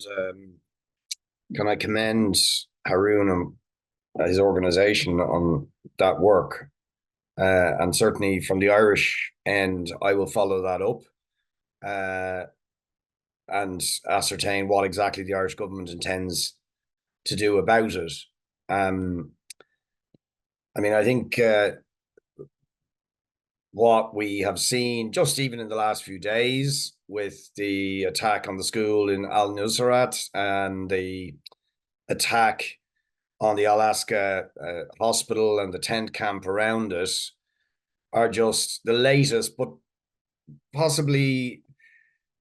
and can I commend Haroon and his organisation on that work. And certainly from the Irish end, I will follow that up uh, and ascertain what exactly the Irish government intends to do about it. Um, I think what we have seen just even in the last few days with the attack on the school in Al Nusrat and the attack on the Alaska hospital and the tent camp around it are just the latest, but possibly,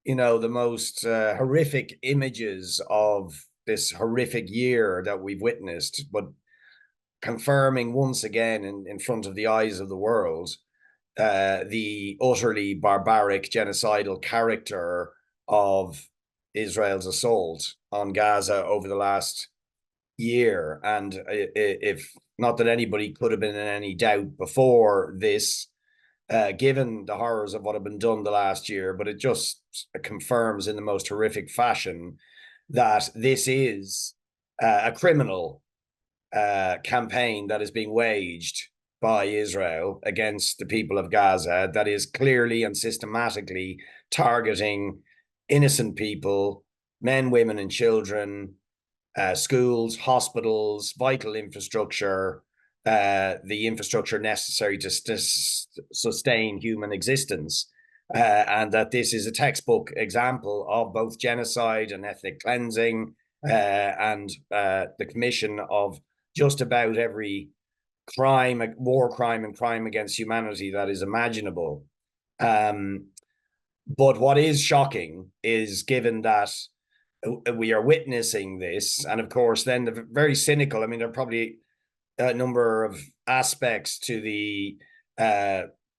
the most horrific images of this horrific year that we've witnessed, but confirming once again in front of the eyes of the world the utterly barbaric, genocidal character of Israel's assault on Gaza over the last year. And if not that anybody could have been in any doubt before this, given the horrors of what have been done the last year, but it just confirms in the most horrific fashion that this is a criminal campaign that is being waged by Israel against the people of Gaza that is clearly and systematically targeting innocent people, men, women, and children, schools, hospitals, vital infrastructure, the infrastructure necessary to sustain human existence. And that this is a textbook example of both genocide and ethnic cleansing and the commission of just about every crime, war crime, and crime against humanity that is imaginable. But what is shocking is, given that we are witnessing this, and of course, then the very cynical. There are probably a number of aspects to the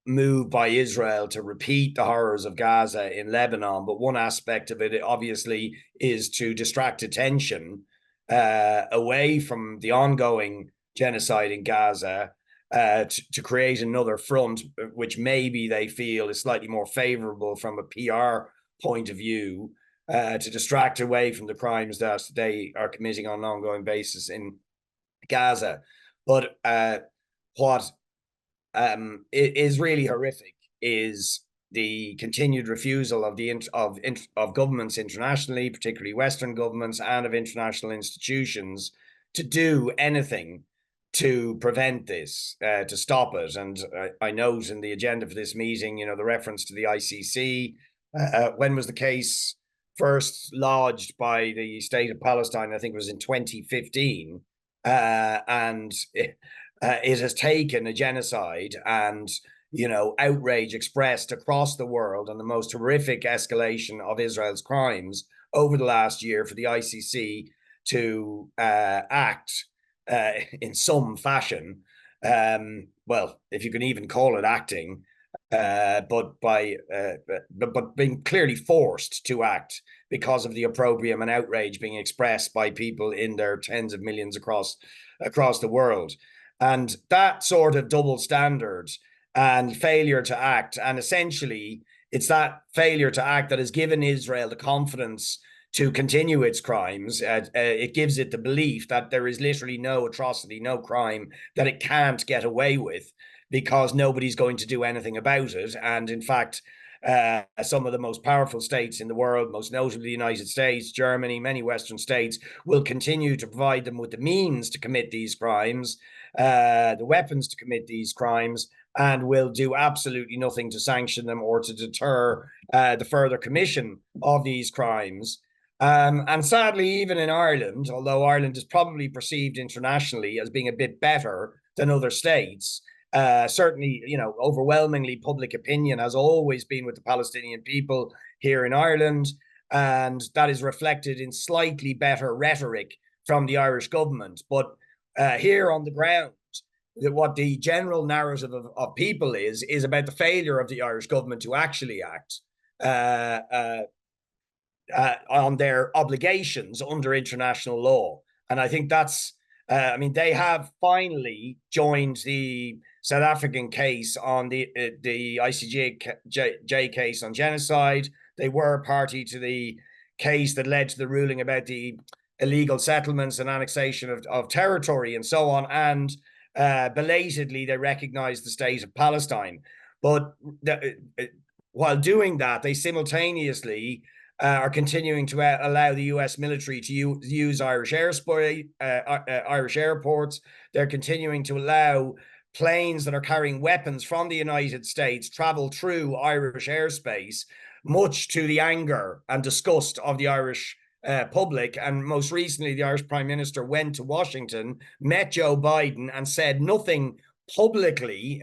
move by Israel to repeat the horrors of Gaza in Lebanon, but one aspect of it obviously is to distract attention away from the ongoing genocide in Gaza to create another front, which maybe they feel is slightly more favorable from a PR point of view, to distract away from the crimes that they are committing on an ongoing basis in Gaza. But what is really horrific is the continued refusal of governments internationally, particularly Western governments, and of international institutions to do anything to prevent this, to stop it. And I note in the agenda for this meeting, the reference to the ICC. When was the case first lodged by the state of Palestine? I think it was in 2015. And it has taken a genocide and outrage expressed across the world on the most horrific escalation of Israel's crimes over the last year for the ICC to act in some fashion. Well, if you can even call it acting, but being clearly forced to act because of the opprobrium and outrage being expressed by people in their tens of millions across the world. And that sort of double standard and failure to act, and essentially it's that failure to act that has given Israel the confidence to continue its crimes. It gives it the belief that there is literally no atrocity, no crime that it can't get away with because nobody's going to do anything about it. And in fact, some of the most powerful states in the world, most notably the United States, Germany, many Western states, will continue to provide them with the means to commit these crimes, the weapons to commit these crimes, and will do absolutely nothing to sanction them or to deter the further commission of these crimes. And sadly, even in Ireland, although Ireland is probably perceived internationally as being a bit better than other states, certainly, overwhelmingly public opinion has always been with the Palestinian people here in Ireland, and that is reflected in slightly better rhetoric from the Irish government. But here on the ground, what the general narrative of people is about the failure of the Irish government to actually act on their obligations under international law. And I think that's, they have finally joined the South African case on the ICJ case on genocide. They were party to the case that led to the ruling about the illegal settlements and annexation of territory and so on. And belatedly, they recognized the state of Palestine. But while doing that, they simultaneously are continuing to allow the US military to use Irish Irish airports. They're continuing to allow planes that are carrying weapons from the United States travel through Irish airspace, much to the anger and disgust of the Irish public. And most recently, the Irish Prime Minister went to Washington, met Joe Biden, and said nothing publicly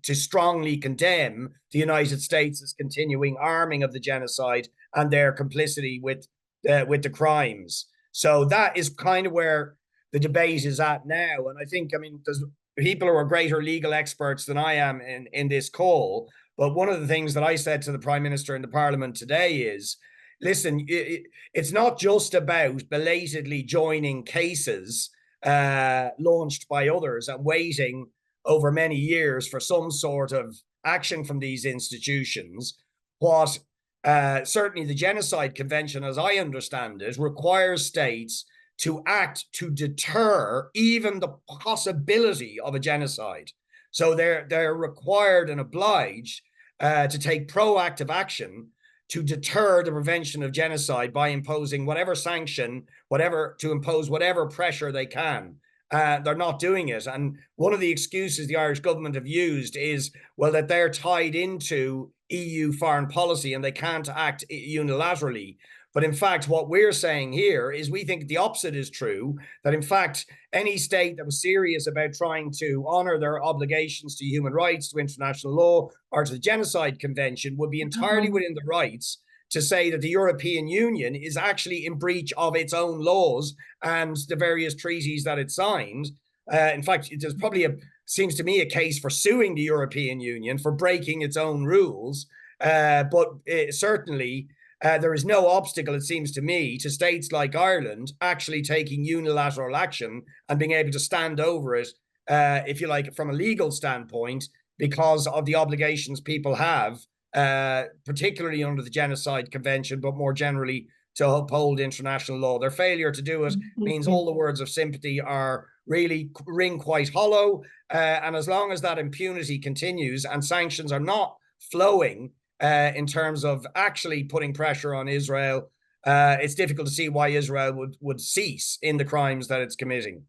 to strongly condemn the United States' continuing arming of the genocide and their complicity with the crimes. So that is kind of where the debate is at now. And I think, I mean, there's people who are greater legal experts than I am in this call. But one of the things that I said to the Prime Minister in the Parliament today is, listen, it's not just about belatedly joining cases launched by others and waiting over many years for some sort of action from these institutions. What certainly the Genocide Convention, as I understand it, requires states to act to deter even the possibility of a genocide. So they're required and obliged to take proactive action to deter the prevention of genocide by imposing whatever sanction, to impose whatever pressure they can. They're not doing it. And one of the excuses the Irish government have used is, well, that they're tied into EU foreign policy and they can't act unilaterally. But in fact, what we're saying here is we think the opposite is true, that in fact, any state that was serious about trying to honor their obligations to human rights, to international law, or to the Genocide Convention would be entirely within the rights to say that the European Union is actually in breach of its own laws and the various treaties that it signed. In fact, there's probably seems to me a case for suing the European Union for breaking its own rules. But certainly, there is no obstacle, it seems to me, to states like Ireland actually taking unilateral action and being able to stand over it, if you like, from a legal standpoint, because of the obligations people have, particularly under the Genocide Convention, but more generally to uphold international law. Their failure to do it means all the words of sympathy are really ring quite hollow. And as long as that impunity continues and sanctions are not flowing in terms of actually putting pressure on Israel, it's difficult to see why Israel would cease in the crimes that it's committing.